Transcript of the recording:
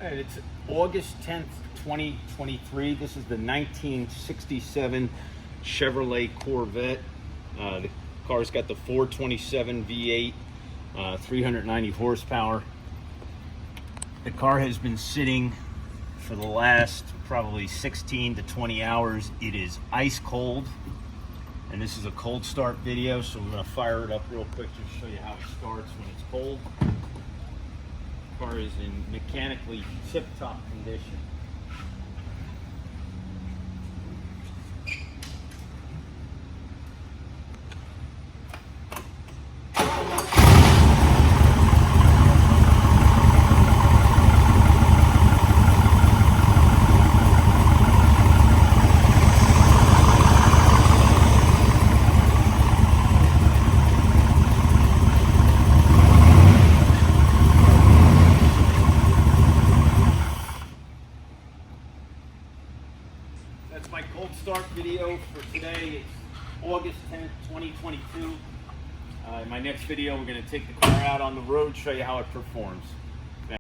Alright, it's August 10th, 2023. This is the 1967 Chevrolet Corvette. The car's got the 427 V8, 390 horsepower. The car has been sitting for the last probably 16 to 20 hours. It is ice cold, and this is a cold start video, so I'm going to fire it up real quick to show you how it starts when it's cold. The car is in mechanically tip-top condition. That's my cold start video for today. It's August 10th, 2022. In my next video, we're going to take the car out on the road, show you how it performs.